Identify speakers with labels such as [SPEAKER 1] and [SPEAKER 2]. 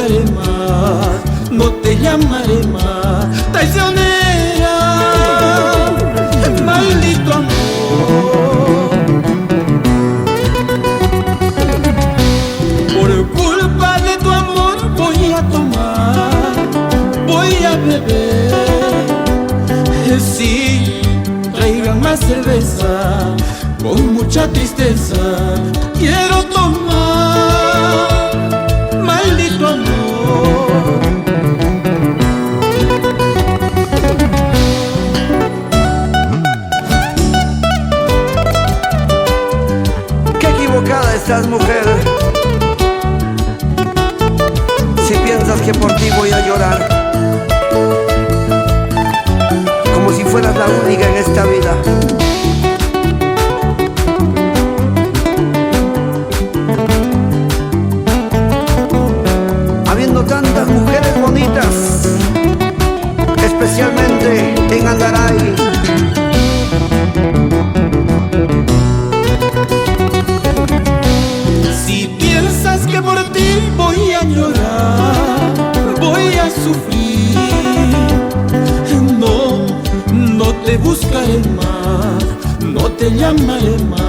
[SPEAKER 1] buscaré más, no te llamaré más traicionera. Maldito amor, por culpa de tu amor voy a tomar, voy a beber. Sí, traigan más cerveza, con mucha tristeza quiero tomar. Maldito amor,
[SPEAKER 2] qué equivocada estás, mujer, si piensas que por ti voy a llorar, como si fueras la única en esta vida. Habiendo tantas mujeres bonitas, especialmente en Andaray,
[SPEAKER 1] si piensas que por ti voy a llorar, voy a sufrir, no te buscaré más, no te llamaré más